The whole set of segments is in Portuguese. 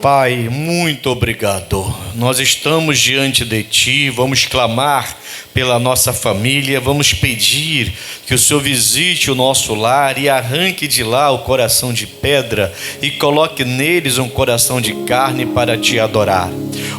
Pai, muito obrigado. Nós estamos diante de Ti, vamos clamar pela nossa família, vamos pedir que o Senhor visite o nosso lar e arranque de lá o coração de pedra e coloque neles um coração de carne para Te adorar.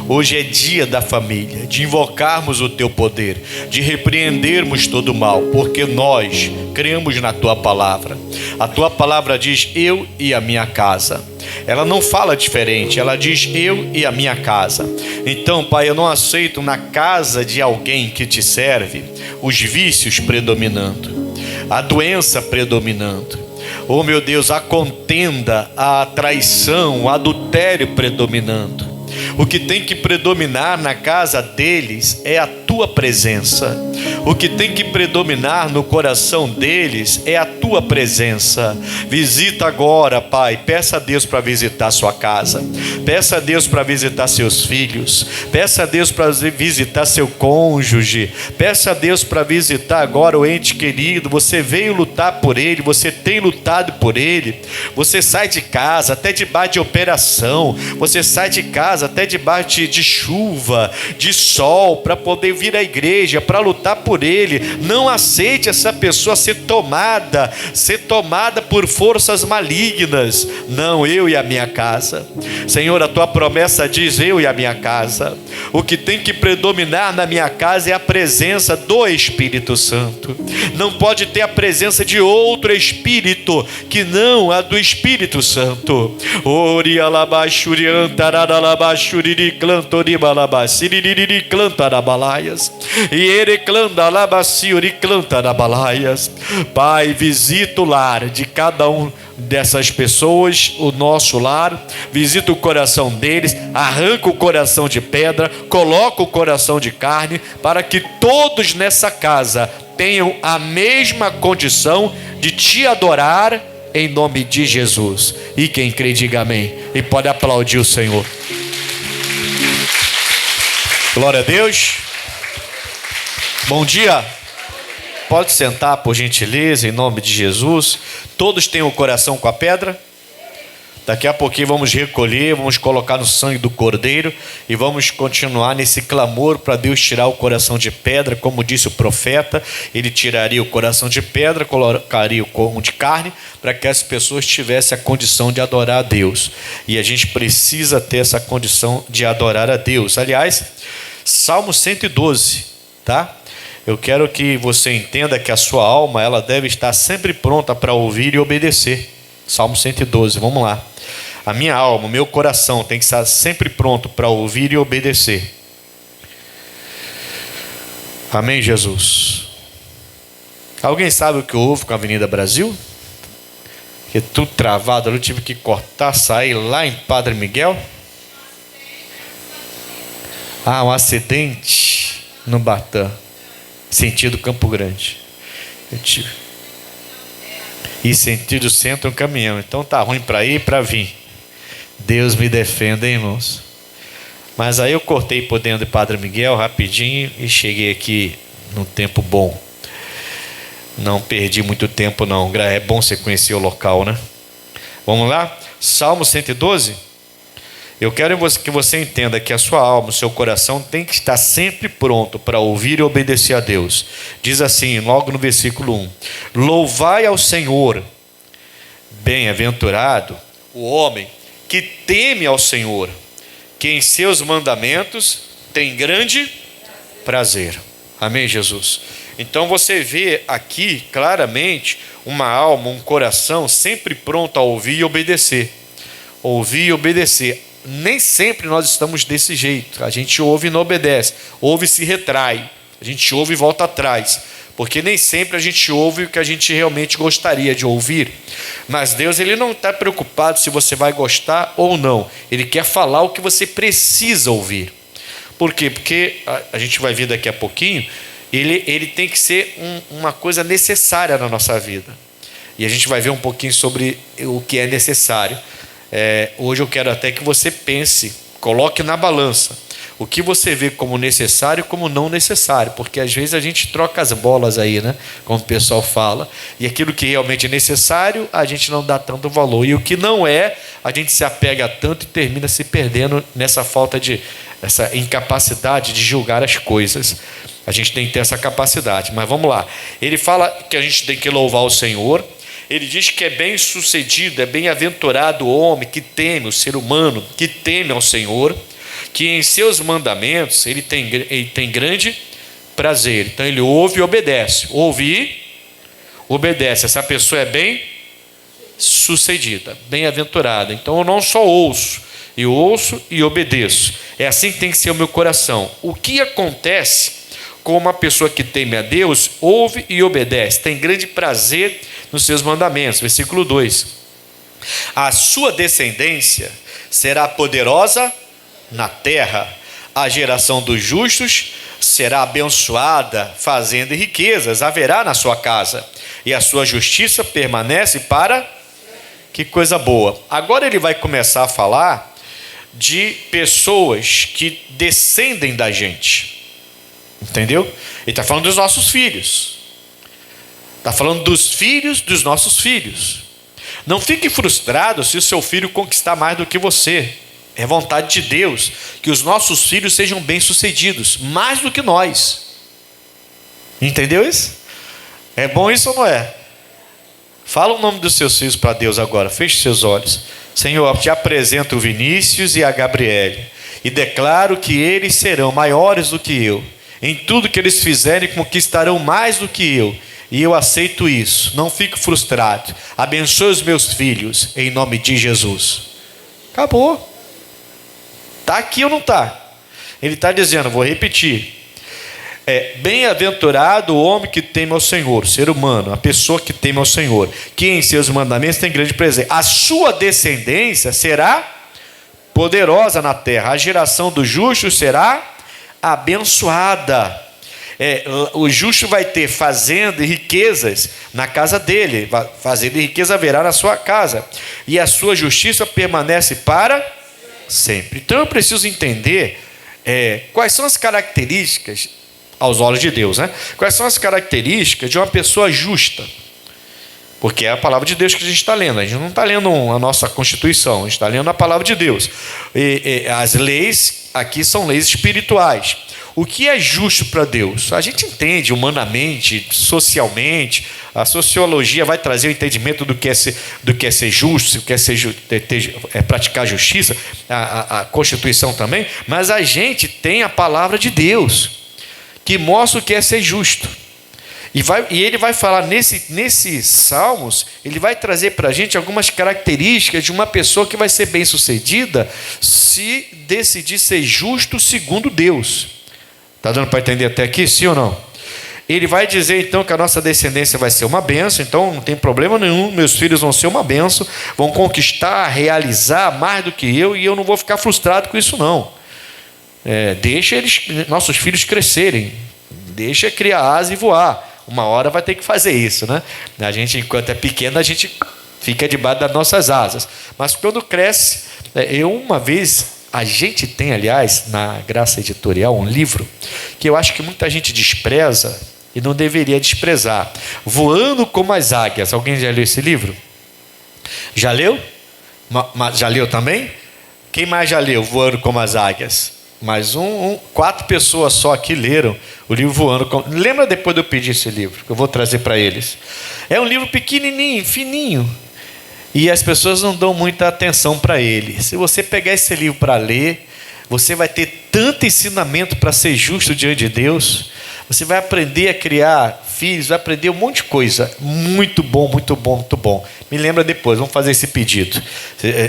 Hoje é dia da família, de invocarmos o Teu poder, de repreendermos todo o mal, porque nós cremos na Tua palavra. A Tua palavra diz: eu e a minha casa. Ela não fala diferente, ela diz: eu e a minha casa. Então, Pai, eu não aceito na casa de alguém que Te serve os vícios predominando, a doença predominando, oh meu Deus, a contenda, a traição, o adultério predominando. O que tem que predominar na casa deles é a Tua presença. O que tem que predominar no coração deles é a Tua presença. Visita agora, Pai. Peça a Deus para visitar sua casa. Peça a Deus para visitar seus filhos. Peça a Deus para visitar seu cônjuge. Peça a Deus para visitar agora o ente querido. Você veio lutar por ele, você tem lutado por ele. Você sai de casa até debaixo de operação. Você sai de casa até debaixo de chuva, de sol, para poder vir à igreja, para lutar por ele. Não aceite essa pessoa ser tomada por forças malignas. Não, eu e a minha casa. Senhor, a Tua promessa diz: eu e a minha casa. O que tem que predominar na minha casa é a presença do Espírito Santo. Não pode ter a presença de outro Espírito que não a do Espírito Santo. Ori alabashurian tararalabashuriri clantoribalabassiriri clantarabalaia. E ereclanda alabaciori clantarabalaia. Pai, visita o lar de cada um dessas pessoas, o nosso lar, visita o coração deles, arranca o coração de pedra, coloca o coração de carne, para que todos nessa casa tenham a mesma condição de Te adorar, em nome de Jesus. E quem crê, diga amém, e pode aplaudir o Senhor. Glória a Deus. Bom dia. Pode sentar, por gentileza, em nome de Jesus. Todos têm o coração com a pedra? Daqui a pouquinho vamos recolher, vamos colocar no sangue do Cordeiro e vamos continuar nesse clamor para Deus tirar o coração de pedra. Como disse o profeta, Ele tiraria o coração de pedra, colocaria o corpo de carne, para que as pessoas tivessem a condição de adorar a Deus. E a gente precisa ter essa condição de adorar a Deus. Aliás, Salmo 112, tá? Eu quero que você entenda que a sua alma, ela deve estar sempre pronta para ouvir e obedecer. Salmo 112, vamos lá. A minha alma, o meu coração tem que estar sempre pronto para ouvir e obedecer. Amém, Jesus? Alguém sabe o que houve com a Avenida Brasil? Que tudo travado, eu tive que cortar, sair lá em Padre Miguel. Um acidente no Batã, sentido Campo Grande. E sentido centro um caminhão. Então tá ruim para ir e para vir. Deus me defenda, hein, irmãos. Mas aí eu cortei por dentro de Padre Miguel rapidinho e cheguei aqui num tempo bom. Não perdi muito tempo não. É bom você conhecer o local, né? Vamos lá? Salmo 112. Eu quero que você entenda que a sua alma, o seu coração tem que estar sempre pronto para ouvir e obedecer a Deus. Diz assim, logo no versículo 1: louvai ao Senhor, bem-aventurado o homem que teme ao Senhor, que em seus mandamentos tem grande prazer. Amém, Jesus? Então você vê aqui claramente uma alma, um coração sempre pronto a ouvir e obedecer. Ouvir e obedecer. Nem sempre nós estamos desse jeito. A gente ouve e não obedece, ouve e se retrai, a gente ouve e volta atrás, porque nem sempre a gente ouve o que a gente realmente gostaria de ouvir. Mas Deus, Ele não está preocupado se você vai gostar ou não. Ele quer falar o que você precisa ouvir. Por quê? Porque a gente vai ver daqui a pouquinho, ele tem que ser uma coisa necessária na nossa vida. E a gente vai ver um pouquinho sobre o que é necessário. Hoje eu quero até que você pense, coloque na balança O que você vê como necessário e como não necessário, porque às vezes a gente troca as bolas aí, né? Como o pessoal fala, e aquilo que realmente é necessário, a gente não dá tanto valor, e o que não é, a gente se apega tanto e termina se perdendo nessa falta de, essa incapacidade de julgar as coisas. A gente tem que ter essa capacidade, mas vamos lá. Ele fala que a gente tem que louvar o Senhor. Ele diz que é bem sucedido, é bem-aventurado o homem que teme, o ser humano que teme ao Senhor, que em seus mandamentos ele tem grande prazer. Então ele ouve e obedece. Ouve e obedece. Essa pessoa é bem sucedida, bem-aventurada. Então eu não só ouço e obedeço. É assim que tem que ser o meu coração. O que acontece com uma pessoa que teme a Deus, ouve e obedece, tem grande prazer nos seus mandamentos? Versículo 2: a sua descendência será poderosa na terra, a geração dos justos será abençoada, fazenda e riquezas haverá na sua casa, e a sua justiça permanece para... Que coisa boa. Agora ele vai começar a falar de pessoas que descendem da gente. Entendeu? Ele está falando dos nossos filhos. Está falando dos filhos dos nossos filhos. Não fique frustrado se o seu filho conquistar mais do que você. É vontade de Deus que os nossos filhos sejam bem-sucedidos, mais do que nós. Entendeu isso? É bom isso ou não é? Fala o nome dos seus filhos para Deus agora. Feche seus olhos. Senhor, te apresento o Vinícius e a Gabriele e declaro que eles serão maiores do que eu. Em tudo que eles fizerem, conquistarão mais do que eu. E eu aceito isso. Não fico frustrado. Abençoe os meus filhos, em nome de Jesus. Acabou. Está aqui ou não está? Ele está dizendo, vou repetir. Bem-aventurado o homem que teme ao Senhor, o ser humano, a pessoa que teme ao Senhor, que em seus mandamentos tem grande prazer. A sua descendência será poderosa na terra. A geração dos justos será abençoada. O justo vai ter fazenda e riquezas na casa dele, fazenda e riqueza haverá na sua casa, e a sua justiça permanece para sempre. Então eu preciso entender quais são as características, aos olhos de Deus, né? Quais são as características de uma pessoa justa? Porque é a palavra de Deus que a gente está lendo. A gente não está lendo a nossa Constituição, a gente está lendo a palavra de Deus. As leis aqui são leis espirituais. O que é justo para Deus? A gente entende humanamente, socialmente. A sociologia vai trazer o entendimento do que é ser justo, o que é praticar justiça, a Constituição também. Mas a gente tem a palavra de Deus, que mostra o que é ser justo. E ele vai falar nesses salmos, ele vai trazer para a gente algumas características de uma pessoa que vai ser bem sucedida se decidir ser justo segundo Deus. Está dando para entender até aqui, sim ou não? Ele vai dizer então que a nossa descendência vai ser uma bênção, então não tem problema nenhum, meus filhos vão ser uma bênção, vão conquistar, realizar mais do que eu, e eu não vou ficar frustrado com isso não. Deixa nossos filhos crescerem, deixa criar asa e voar. Uma hora vai ter que fazer isso, né? A gente, enquanto é pequeno, a gente fica debaixo das nossas asas. Mas quando cresce, a gente tem, aliás, na Graça Editorial, um livro que eu acho que muita gente despreza e não deveria desprezar. Voando como as águias. Alguém já leu esse livro? Já leu? Já leu também? Quem mais já leu Voando como as águias? Mais 4 pessoas só aqui leram o livro Voando. Lembra depois de eu pedir esse livro, que eu vou trazer para eles. É um livro pequenininho, fininho, e as pessoas não dão muita atenção para ele. Se você pegar esse livro para ler, você vai ter tanto ensinamento para ser justo diante de Deus. Você vai aprender a criar filhos, vai aprender um monte de coisa. Muito bom, muito bom, muito bom. Me lembra depois, vamos fazer esse pedido.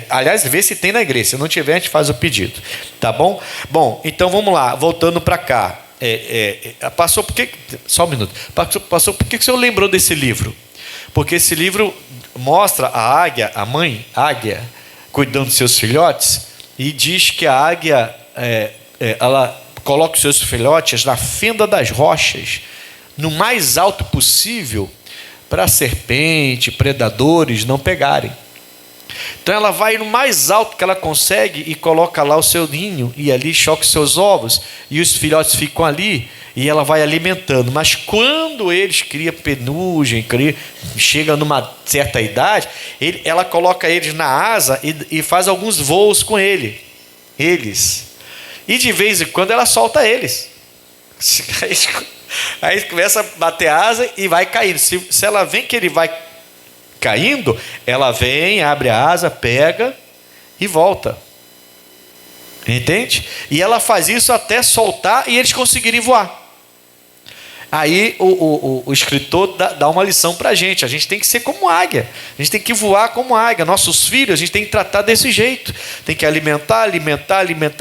Aliás, vê se tem na igreja. Se não tiver, a gente faz o pedido. Tá bom? Bom, então vamos lá, voltando para cá. Passou por que... Só um minuto. Passou por que o senhor lembrou desse livro? Porque esse livro mostra a águia, a mãe águia, cuidando dos seus filhotes, e diz que a águia, ela coloca os seus filhotes na fenda das rochas, no mais alto possível, para serpente, predadores não pegarem. Então ela vai no mais alto que ela consegue e coloca lá o seu ninho, e ali choca os seus ovos, e os filhotes ficam ali, e ela vai alimentando. Mas quando eles criam penugem, chega numa certa idade, ela coloca eles na asa e faz alguns voos com eles. E de vez em quando ela solta eles. Aí começa a bater asa e vai caindo. Se ela vê que ele vai caindo, ela vem, abre a asa, pega e volta. Entende? E ela faz isso até soltar e eles conseguirem voar. Aí o escritor dá uma lição para a gente tem que ser como águia, a gente tem que voar como águia. Nossos filhos a gente tem que tratar desse jeito, tem que alimentar,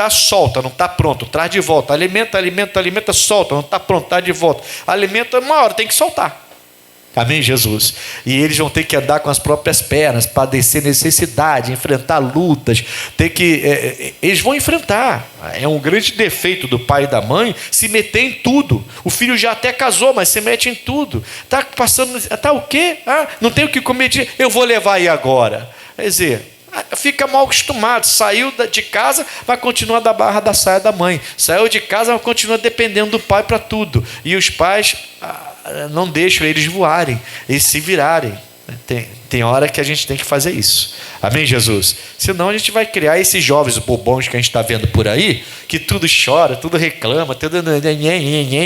solta, não está pronto, traz de volta, alimenta, solta, não está pronto, traz de volta, alimenta, uma hora tem que soltar. Amém, Jesus? E eles vão ter que andar com as próprias pernas, padecer necessidade, enfrentar lutas, eles vão enfrentar. É um grande defeito do pai e da mãe se meter em tudo. O filho já até casou, mas se mete em tudo. Está passando, o quê? Não tem o que comer, eu vou levar aí agora. Quer dizer, fica mal acostumado, saiu de casa, vai continuar da barra da saia da mãe, saiu de casa, vai continuar dependendo do pai para tudo, e os pais não deixam eles voarem, eles se virarem. Tem hora que a gente tem que fazer isso. Amém, Jesus? Senão a gente vai criar esses jovens bobões que a gente está vendo por aí, que tudo chora, tudo reclama, tudo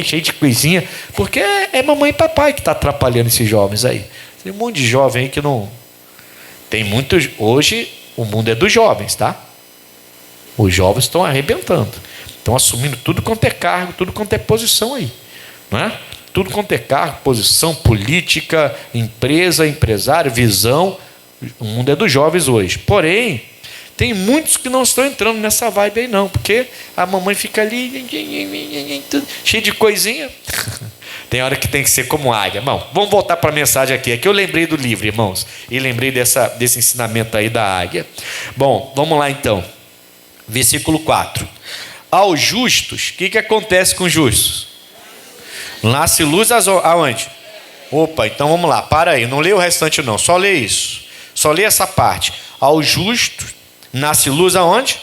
cheio de coisinha, porque é mamãe e papai que está atrapalhando esses jovens aí. Tem um monte de jovem aí que não... Tem muitos... Hoje o mundo é dos jovens, tá? Os jovens estão arrebentando, estão assumindo tudo quanto é cargo, tudo quanto é posição aí, não é? Tudo quanto é cargo, posição, política, empresa, empresário, visão. O mundo é dos jovens hoje. Porém, tem muitos que não estão entrando nessa vibe aí não, porque a mamãe fica ali cheia de coisinha. Tem hora que tem que ser como águia. Irmão, vamos voltar para a mensagem aqui. É que eu lembrei do livro, irmãos, e lembrei desse ensinamento aí da águia. Bom, vamos lá então. Versículo 4. Aos justos, o que acontece com os justos? Nasce luz aonde? Opa, então vamos lá, para aí, não lê o restante não, só lê isso, só lê essa parte. Ao justo nasce luz aonde?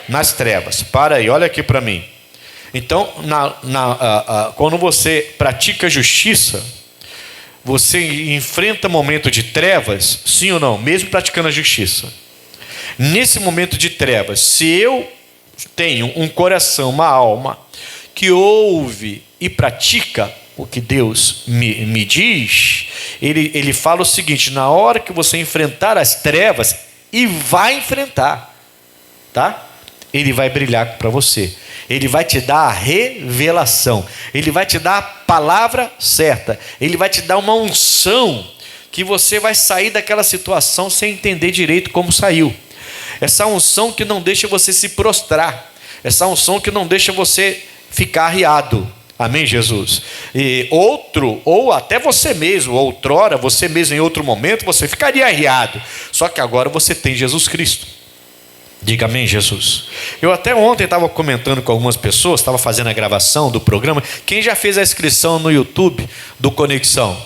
Nas trevas. Para aí, olha aqui para mim. Então, quando você pratica justiça, você enfrenta momento de trevas, sim ou não? Mesmo praticando a justiça. Nesse momento de trevas, se eu tenho um coração, uma alma que ouve e pratica o que Deus me diz, ele fala o seguinte: na hora que você enfrentar as trevas, e vai enfrentar, tá? Ele vai brilhar para você, ele vai te dar a revelação, ele vai te dar a palavra certa, ele vai te dar uma unção, que você vai sair daquela situação sem entender direito como saiu. Essa unção que não deixa você se prostrar, essa unção que não deixa você ficar arriado. Amém, Jesus? Ou até você mesmo, outrora, você mesmo em outro momento, você ficaria arriado. Só que agora você tem Jesus Cristo. Diga amém, Jesus. Eu até ontem estava comentando com algumas pessoas, estava fazendo a gravação do programa. Quem já fez a inscrição no YouTube do Conexão?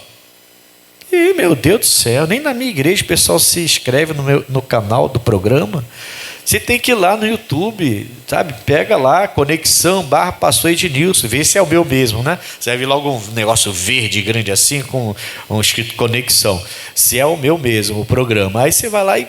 Meu Deus do céu, nem na minha igreja o pessoal se inscreve no canal do programa. Você tem que ir lá no YouTube, sabe? Pega lá, Conexão / Pastor Ednilson, vê se é o meu mesmo, né? Você vai ver logo um negócio verde grande assim, com um escrito Conexão. Se é o meu mesmo, o programa. Aí você vai lá e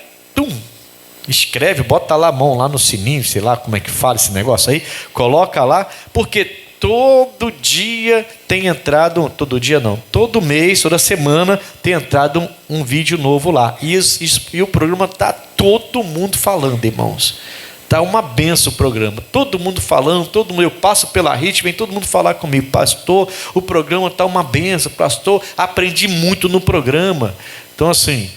escreve, bota lá a mão lá no sininho, sei lá como é que fala esse negócio aí, coloca lá, porque todo dia tem entrado, todo mês, toda semana tem entrado um vídeo novo lá, e o programa está todo mundo falando, irmãos, está uma benção o programa, todo mundo falando, eu passo pela rede, vem todo mundo falar comigo: pastor, o programa está uma benção, pastor, aprendi muito no programa. Então assim,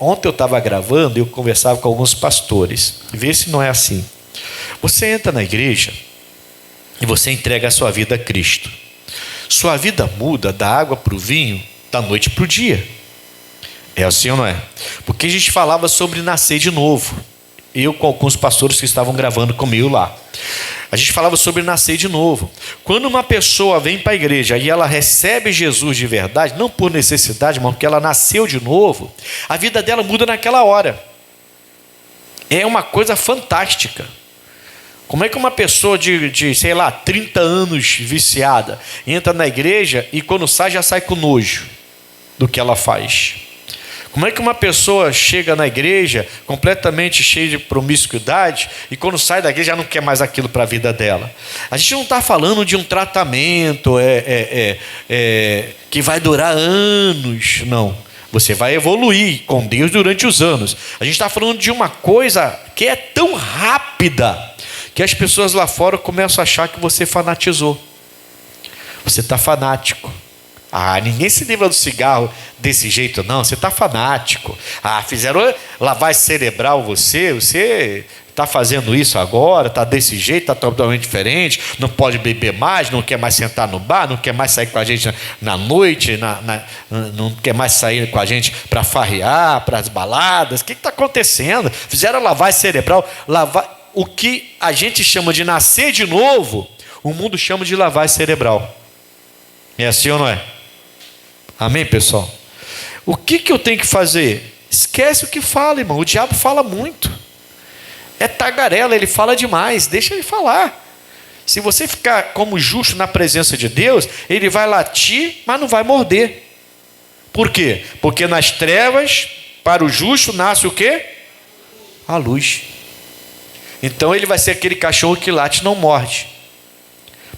ontem eu estava gravando, eu conversava com alguns pastores, vê se não é assim. Você entra na igreja e você entrega a sua vida a Cristo. Sua vida muda da água para o vinho, da noite para o dia. É assim ou não é? Porque a gente falava sobre nascer de novo. Eu com alguns pastores que estavam gravando comigo lá. A gente falava sobre nascer de novo. Quando uma pessoa vem para a igreja e ela recebe Jesus de verdade, não por necessidade, mas porque ela nasceu de novo, a vida dela muda naquela hora. É uma coisa fantástica. Como é que uma pessoa de sei lá, 30 anos viciada, entra na igreja e quando sai, já sai com nojo do que ela faz? Como é que uma pessoa chega na igreja completamente cheia de promiscuidade e quando sai da igreja já não quer mais aquilo para a vida dela? A gente não está falando de um tratamento que vai durar anos, não. Você vai evoluir com Deus durante os anos. A gente está falando de uma coisa que é tão rápida que as pessoas lá fora começam a achar que você fanatizou. Você está fanático. Ninguém se livra do cigarro desse jeito, não. Você está fanático. Fizeram lavagem cerebral você está fazendo isso agora, está desse jeito, está totalmente diferente, não pode beber mais, não quer mais sentar no bar, não quer mais sair com a gente na noite, não quer mais sair com a gente para farrear, para as baladas. O que está acontecendo? Fizeram lavagem cerebral. O que a gente chama de nascer de novo, o mundo chama de lavagem cerebral. É assim ou não é? Amém, pessoal? O que eu tenho que fazer? Esquece o que fala, irmão. O diabo fala muito. É tagarela, ele fala demais. Deixa ele falar. Se você ficar como justo na presença de Deus, ele vai latir, mas não vai morder. Por quê? Porque nas trevas, para o justo, nasce o quê? A luz. Então ele vai ser aquele cachorro que late e não morde.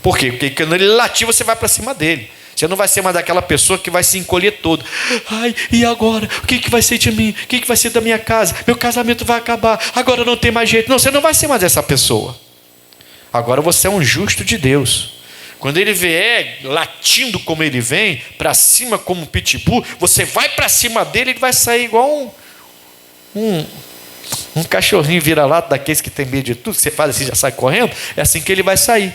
Por quê? Porque quando ele latir, você vai para cima dele. Você não vai ser mais daquela pessoa que vai se encolher todo. E agora? O que vai ser de mim? O que vai ser da minha casa? Meu casamento vai acabar. Agora não tem mais jeito. Não, você não vai ser mais essa pessoa. Agora você é um justo de Deus. Quando ele vier latindo como ele vem, para cima como um pitbull, você vai para cima dele, ele vai sair igual um cachorrinho vira-lata daqueles que tem medo de tudo. Você faz assim, já sai correndo. É assim que ele vai sair.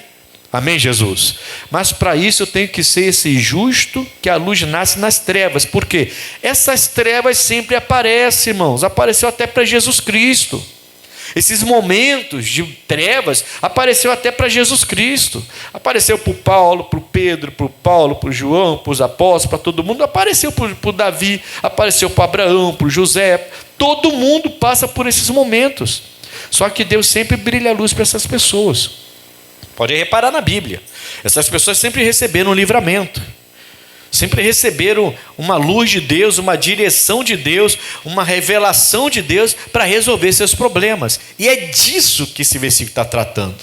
Amém, Jesus? Mas para isso eu tenho que ser esse justo que a luz nasce nas trevas. Por quê? Essas trevas sempre aparecem, irmãos. Apareceu até para Jesus Cristo. Esses momentos de trevas apareceu até para Jesus Cristo. Apareceu para o Paulo, para o Pedro, para o Paulo, para o João, para os apóstolos, para todo mundo. Apareceu para o Davi, apareceu para Abraão, para o José. Todo mundo passa por esses momentos. Só que Deus sempre brilha a luz para essas pessoas. Pode reparar na Bíblia. Essas pessoas sempre receberam um livramento. Sempre receberam uma luz de Deus, uma direção de Deus, uma revelação de Deus para resolver seus problemas. E é disso que esse versículo está tratando.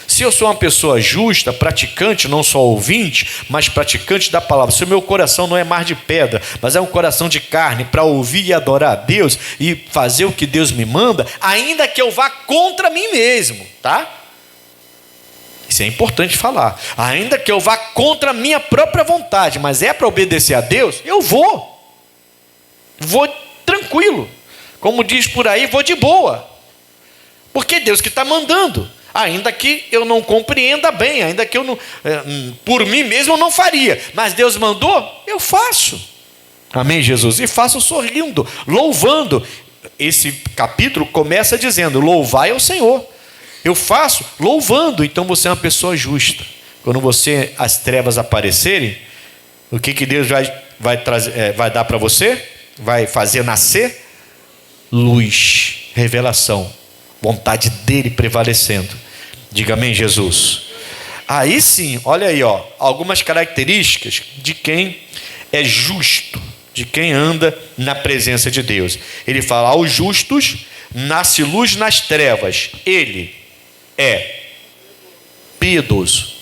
Se eu sou uma pessoa justa, praticante, não só ouvinte, mas praticante da palavra, se o meu coração não é mar de pedra, mas é um coração de carne para ouvir e adorar a Deus e fazer o que Deus me manda, ainda que eu vá contra mim mesmo, tá? Isso é importante falar. Ainda que eu vá contra a minha própria vontade, mas é para obedecer a Deus, eu vou. Vou tranquilo. Como diz por aí, vou de boa. Porque é Deus que está mandando. Ainda que eu não compreenda bem, ainda que eu não, por mim mesmo eu não faria. Mas Deus mandou, eu faço. Amém, Jesus? E faço sorrindo, louvando. Esse capítulo começa dizendo, louvai ao Senhor. Eu faço louvando. Então você é uma pessoa justa. Quando as trevas aparecerem, o que Deus vai trazer, vai dar para você? Vai fazer nascer luz, revelação, vontade dele prevalecendo. Diga amém, Jesus. Aí sim, olha aí, algumas características de quem é justo, de quem anda na presença de Deus. Ele fala, aos justos nasce luz nas trevas. Ele é piedoso.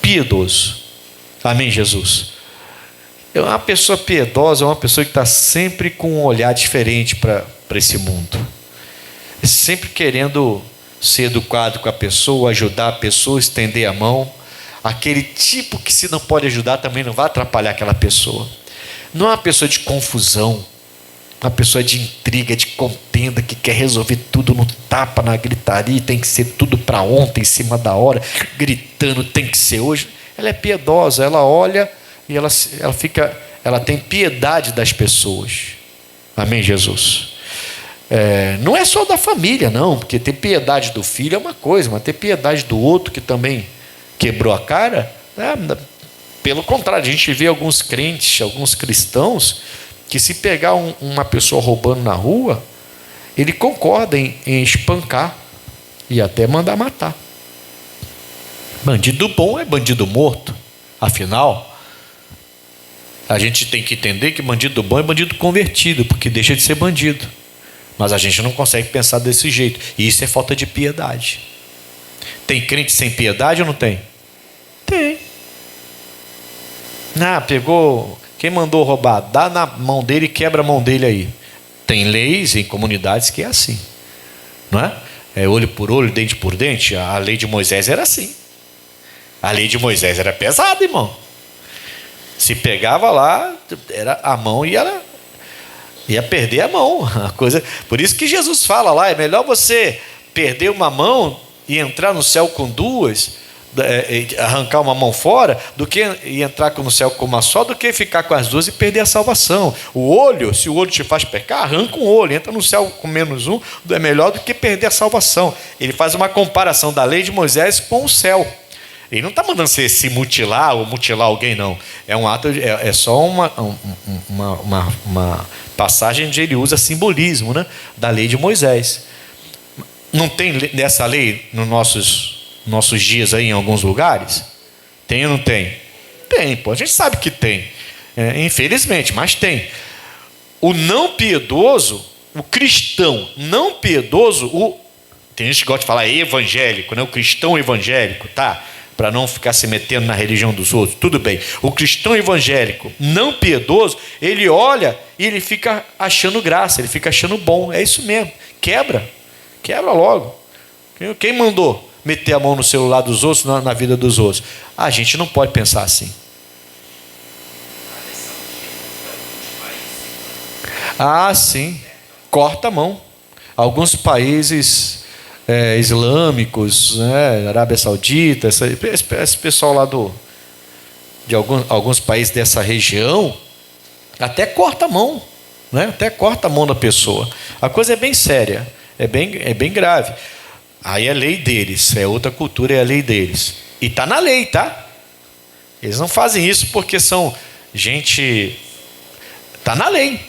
Piedoso. Amém, Jesus? Uma pessoa piedosa é uma pessoa que está sempre com um olhar diferente para esse mundo. Sempre querendo ser educado com a pessoa, ajudar a pessoa, estender a mão. Aquele tipo que se não pode ajudar também não vai atrapalhar aquela pessoa. Não é uma pessoa de confusão. Uma pessoa de intriga, de contenda, que quer resolver tudo no tapa, na gritaria, tem que ser tudo para ontem, em cima da hora, gritando, tem que ser hoje. Ela é piedosa, ela olha e ela tem piedade das pessoas. Amém, Jesus? Não é só da família, não, porque ter piedade do filho é uma coisa, mas ter piedade do outro que também quebrou a cara, pelo contrário, a gente vê alguns crentes, alguns cristãos, que se pegar uma pessoa roubando na rua, ele concorda em espancar e até mandar matar. Bandido bom é bandido morto. Afinal, a gente tem que entender que bandido bom é bandido convertido, porque deixa de ser bandido. Mas a gente não consegue pensar desse jeito. E isso é falta de piedade. Tem crente sem piedade ou não tem? Tem. Pegou... Quem mandou roubar? Dá na mão dele e quebra a mão dele aí. Tem leis em comunidades que é assim. Não é? É olho por olho, dente por dente. A lei de Moisés era assim. A lei de Moisés era pesada, irmão. Se pegava lá, era a mão ia perder a mão. A coisa, por isso que Jesus fala lá, é melhor você perder uma mão e entrar no céu com duas, arrancar uma mão fora, do que entrar no céu com uma só, do que ficar com as duas e perder a salvação. O olho, se o olho te faz pecar, arranca um olho, entra no céu com menos um, é melhor do que perder a salvação. Ele faz uma comparação da lei de Moisés com o céu. Ele não está mandando você se mutilar ou mutilar alguém, não. É um ato, é só uma passagem onde ele usa simbolismo, né, da lei de Moisés. Não tem dessa lei nos nossos dias aí em alguns lugares? Tem ou não tem? Tem, pô. A gente sabe que tem. Infelizmente, mas tem. O não piedoso, o cristão não piedoso, tem gente que gosta de falar evangélico, né? O cristão evangélico, tá? Para não ficar se metendo na religião dos outros, tudo bem. O cristão evangélico não piedoso, ele olha e ele fica achando graça, ele fica achando bom. É isso mesmo. Quebra logo. Quem mandou meter a mão no celular dos outros, na vida dos outros? A gente não pode pensar assim. Sim. Corta a mão. Alguns países islâmicos, né, Arábia Saudita, esse pessoal lá de alguns países dessa região, até corta a mão, né? Até corta a mão da pessoa. A coisa é bem séria, é bem grave. Aí é lei deles, é outra cultura, é a lei deles. E está na lei, tá? Eles não fazem isso porque são gente... Está na lei.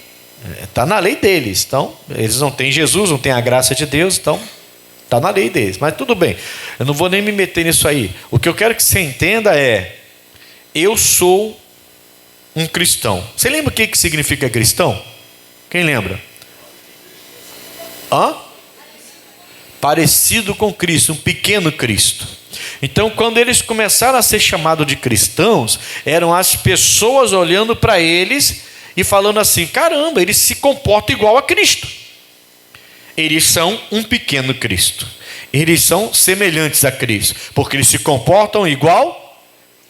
Está na lei deles. Então, eles não têm Jesus, não têm a graça de Deus, então está na lei deles. Mas tudo bem, eu não vou nem me meter nisso aí. O que eu quero que você entenda é: eu sou um cristão. Você lembra o que significa cristão? Quem lembra? Parecido com Cristo, um pequeno Cristo. Então, quando eles começaram a ser chamados de cristãos, eram as pessoas olhando para eles e falando assim: caramba, eles se comportam igual a Cristo. Eles são um pequeno Cristo. Eles são semelhantes a Cristo, porque eles se comportam igual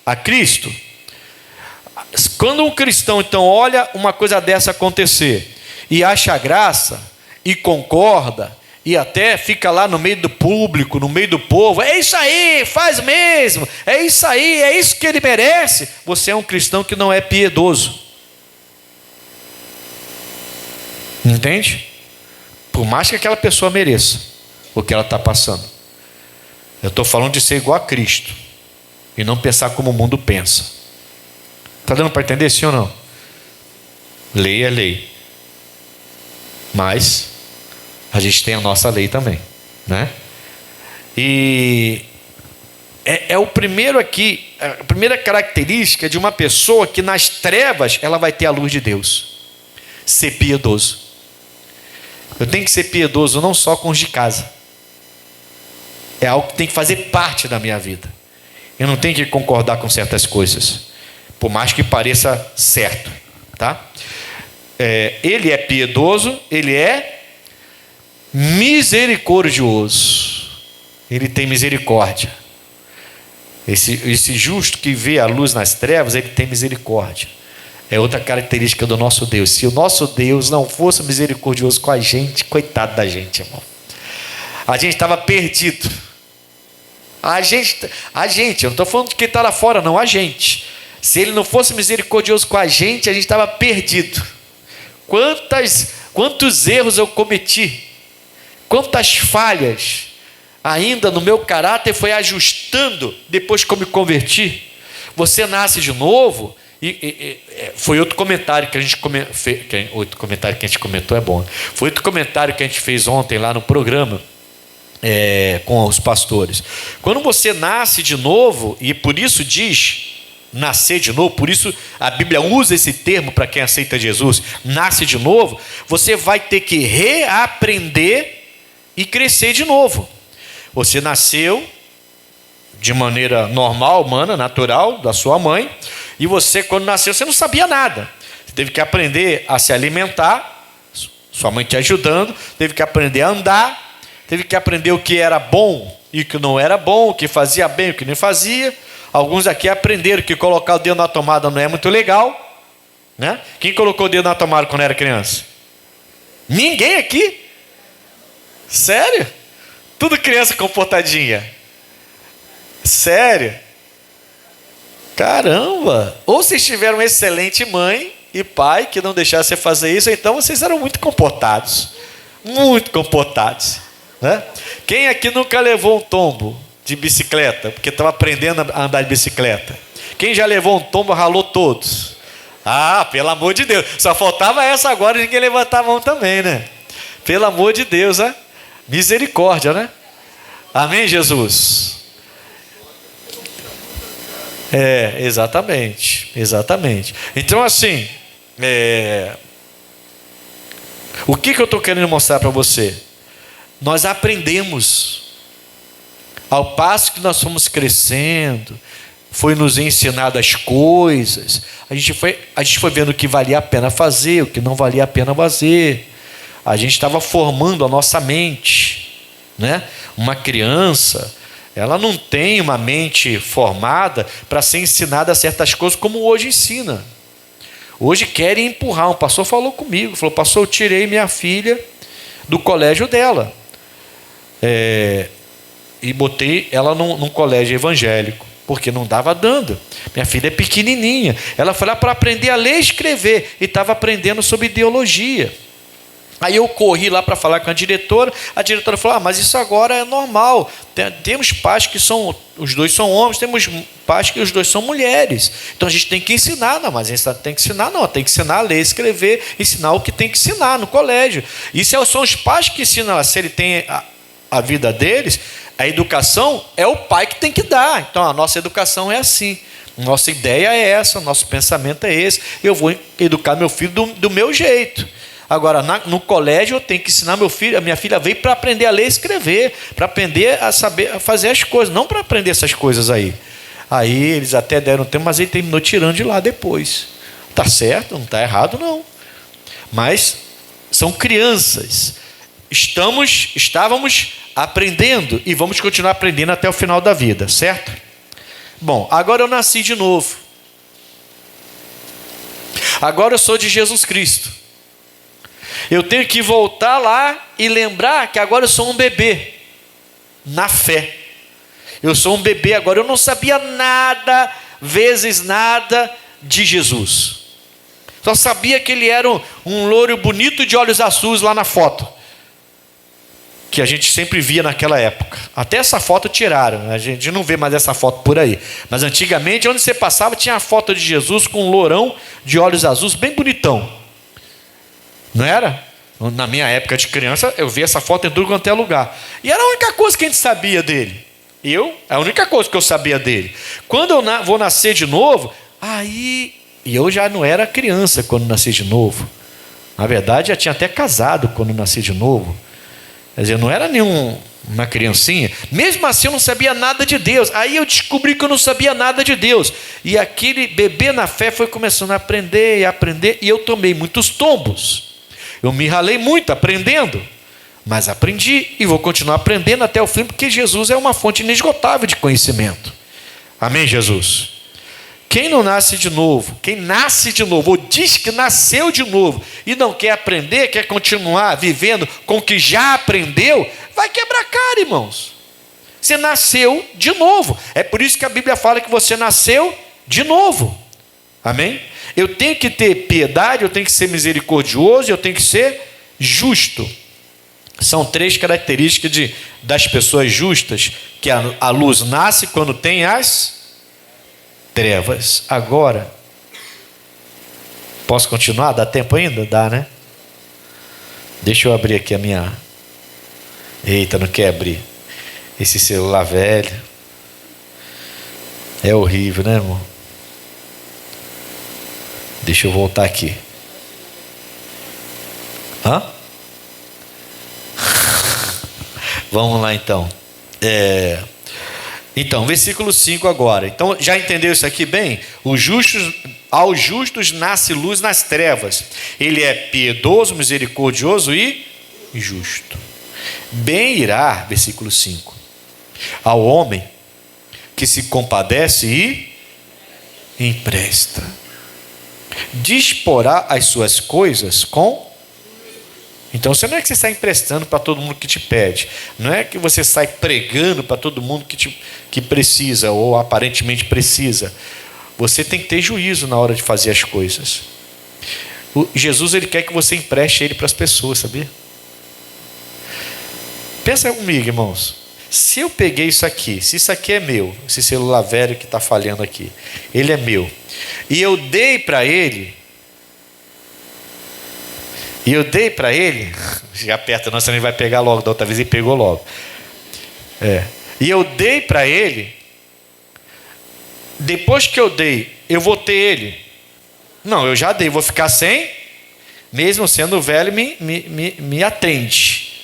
a Cristo. Quando um cristão, então, olha uma coisa dessa acontecer e acha graça e concorda, e até fica lá no meio do público, no meio do povo: é isso aí, faz mesmo, é isso aí, é isso que ele merece. Você é um cristão que não é piedoso. Entende? Por mais que aquela pessoa mereça o que ela está passando. Eu estou falando de ser igual a Cristo e não pensar como o mundo pensa. Está dando para entender, sim ou não? Lei é lei, mas a gente tem a nossa lei também, né? E é o primeiro aqui, a primeira característica de uma pessoa que nas trevas ela vai ter a luz de Deus: ser piedoso. Eu tenho que ser piedoso não só com os de casa. É algo que tem que fazer parte da minha vida. Eu não tenho que concordar com certas coisas, por mais que pareça certo, tá? Ele é piedoso, ele é misericordioso. Ele tem misericórdia. Esse justo que vê a luz nas trevas, ele tem misericórdia. É outra característica do nosso Deus. Se o nosso Deus não fosse misericordioso com a gente, coitado da gente, irmão. A gente estava perdido. A gente, eu não estou falando de quem está lá fora, não, a gente. Se ele não fosse misericordioso com a gente estava perdido. quantos erros eu cometi, quantas falhas ainda no meu caráter foi ajustando depois que eu me converti. Você nasce de novo, foi outro comentário que a gente outro comentário que a gente comentou é bom. Foi outro comentário que a gente fez ontem lá no programa com os pastores. Quando você nasce de novo, e por isso diz nascer de novo, por isso a Bíblia usa esse termo para quem aceita Jesus, nasce de novo, você vai ter que reaprender e crescer de novo. Você nasceu de maneira normal, humana, natural, da sua mãe, e você, quando nasceu, você não sabia nada. Você teve que aprender a se alimentar, sua mãe te ajudando, teve que aprender a andar, teve que aprender o que era bom e o que não era bom, o que fazia bem e o que não fazia. Alguns aqui aprenderam que colocar o dedo na tomada não é muito legal, né? Quem colocou o dedo na tomada quando era criança? Ninguém aqui? Sério? Tudo criança comportadinha. Sério? Caramba! Ou vocês tiveram uma excelente mãe e pai que não deixaram você fazer isso, ou então vocês eram muito comportados. Muito comportados, né? Quem aqui nunca levou um tombo de bicicleta, porque estava aprendendo a andar de bicicleta? Quem já levou um tombo, ralou todos? Ah, pelo amor de Deus. Só faltava essa agora e ninguém levantava a mão também, né? Pelo amor de Deus, né? Misericórdia, né? Amém, Jesus? Exatamente. Então, assim, o que eu estou querendo mostrar para você? Nós aprendemos, ao passo que nós fomos crescendo, foi nos ensinado as coisas, a gente foi vendo o que valia a pena fazer, o que não valia a pena fazer. A gente estava formando a nossa mente, né? Uma criança, ela não tem uma mente formada para ser ensinada certas coisas como hoje ensina. Hoje querem empurrar. Um pastor falou comigo, falou: pastor, eu tirei minha filha do colégio dela, e botei ela num colégio evangélico, porque não dava dando. Minha filha é pequenininha, ela foi lá para aprender a ler e escrever, e estava aprendendo sobre ideologia. Aí eu corri lá para falar com a diretora falou: mas isso agora é normal, temos pais que os dois são homens, temos pais que os dois são mulheres, então a gente tem que ensinar. Não, mas a gente tem que ensinar, não, tem que ensinar a ler, escrever, ensinar o que tem que ensinar no colégio. Isso são os pais que ensinam. Se ele tem a vida deles, a educação é o pai que tem que dar. Então a nossa educação é assim, nossa ideia é essa, nosso pensamento é esse. Eu vou educar meu filho do meu jeito. Agora, no colégio, eu tenho que ensinar meu filho. A minha filha veio para aprender a ler e escrever, para aprender a saber a fazer as coisas, não para aprender essas coisas aí. Aí eles até deram tempo, mas ele terminou tirando de lá depois. Está certo, não está errado, não. Mas são crianças. Estávamos aprendendo e vamos continuar aprendendo até o final da vida, certo? Bom, agora eu nasci de novo. Agora eu sou de Jesus Cristo. Eu tenho que voltar lá e lembrar que agora eu sou um bebê na fé. Eu sou um bebê agora. Eu não sabia nada, vezes nada, de Jesus. Só sabia que ele era um louro bonito de olhos azuis lá na foto, que a gente sempre via naquela época. Até essa foto tiraram, a gente não vê mais essa foto por aí. Mas antigamente, onde você passava, tinha a foto de Jesus com um lourão de olhos azuis, bem bonitão. Não era? Na minha época de criança, eu via essa foto em tudo quanto é lugar. E era a única coisa que a gente sabia dele. A única coisa que eu sabia dele. Quando eu vou nascer de novo, e eu já não era criança quando nasci de novo. Na verdade, já tinha até casado quando nasci de novo. Quer dizer, eu não era uma criancinha. Mesmo assim, eu não sabia nada de Deus. Aí eu descobri que eu não sabia nada de Deus. E aquele bebê na fé foi começando a aprender, e eu tomei muitos tombos. Eu me ralei muito aprendendo, mas aprendi e vou continuar aprendendo até o fim, porque Jesus é uma fonte inesgotável de conhecimento. Amém, Jesus? Quem não nasce de novo, quem nasce de novo, ou diz que nasceu de novo, e não quer aprender, quer continuar vivendo com o que já aprendeu, vai quebrar cara, irmãos. Você nasceu de novo. É por isso que a Bíblia fala que você nasceu de novo. Amém? Eu tenho que ter piedade, eu tenho que ser misericordioso, eu tenho que ser justo. São 3 características das pessoas justas, que a luz nasce quando tem as trevas. Agora, posso continuar? Dá tempo ainda? Dá, né? Deixa eu abrir aqui a minha... Eita, não quer abrir. Esse celular velho. É horrível, né, irmão? Deixa eu voltar aqui. Hã? Vamos lá então. Então, versículo 5 agora. Então, já entendeu isso aqui bem? Aos justos nasce luz nas trevas. Ele é piedoso, misericordioso e justo. Bem irá, versículo 5, ao homem que se compadece e empresta. Disporá as suas coisas com... Então, você não é que você sai emprestando para todo mundo que te pede. Não é que você sai pregando para todo mundo que precisa ou aparentemente precisa. Você tem que ter juízo na hora de fazer as coisas. Jesus, ele quer que você empreste ele para as pessoas, sabia? Pensa comigo, irmãos. Se eu peguei isso aqui, se isso aqui é meu, esse celular velho que está falhando aqui, ele é meu, e eu dei para ele, já aperta, não, senão ele vai pegar logo, da outra vez ele pegou logo. E eu dei para ele, depois que eu dei, eu vou ter ele? Não, eu já dei, vou ficar sem, mesmo sendo velho, me atende.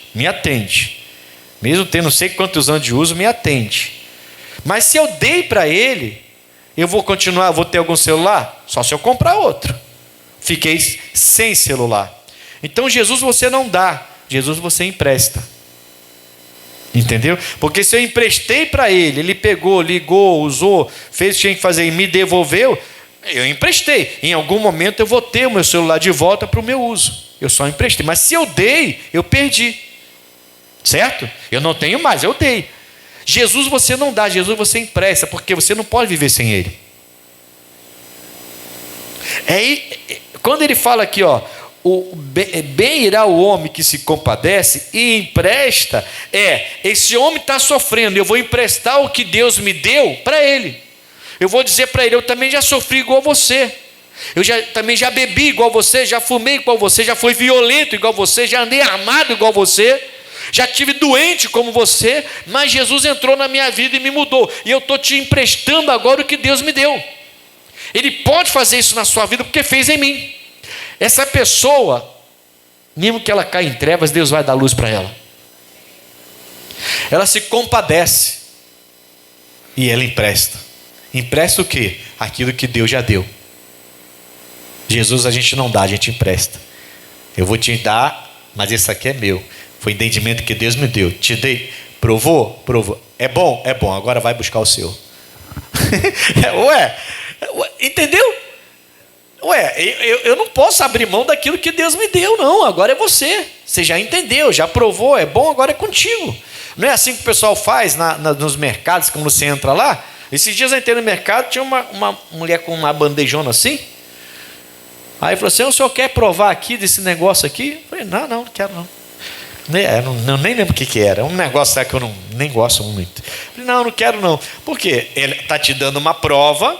Mesmo tendo não sei quantos anos de uso, me atende. Mas se eu dei para ele, eu vou continuar, vou ter algum celular? Só se eu comprar outro. Fiquei sem celular. Então Jesus você não dá, Jesus você empresta. Entendeu? Porque se eu emprestei para ele, ele pegou, ligou, usou, fez o que tinha que fazer e me devolveu, eu emprestei. Em algum momento eu vou ter o meu celular de volta para o meu uso. Eu só emprestei. Mas se eu dei, eu perdi. Certo? Eu não tenho mais, eu dei. Jesus você não dá, Jesus você empresta, porque você não pode viver sem ele. Quando ele fala aqui, ó, bem irá o homem que se compadece e empresta, esse homem está sofrendo, eu vou emprestar o que Deus me deu para ele. Eu vou dizer para ele, eu também já sofri igual você. Também já bebi igual você, já fumei igual você, já fui violento igual você, já andei armado igual você. Já tive doente como você, mas Jesus entrou na minha vida e me mudou. E eu estou te emprestando agora o que Deus me deu. Ele pode fazer isso na sua vida porque fez em mim. Essa pessoa, mesmo que ela caia em trevas, Deus vai dar luz para ela. Ela se compadece e ela empresta. Empresta o quê? Aquilo que Deus já deu. Jesus a gente não dá, a gente empresta. Eu vou te dar, mas esse aqui é meu. Foi o entendimento que Deus me deu. Te dei. Provou? Provou. É bom? É bom. Agora vai buscar o seu. Entendeu? Eu não posso abrir mão daquilo que Deus me deu, não. Agora é você. Você já entendeu, já provou. É bom, agora é contigo. Não é assim que o pessoal faz nos mercados, quando você entra lá? Esses dias eu entrei no mercado, tinha uma mulher com uma bandejona assim. Aí falou assim, o senhor quer provar aqui desse negócio aqui? Eu falei, não quero não. Eu nem lembro o que era. É um negócio que eu nem gosto muito. Eu falei, não quero não. Por quê? Ele está te dando uma prova.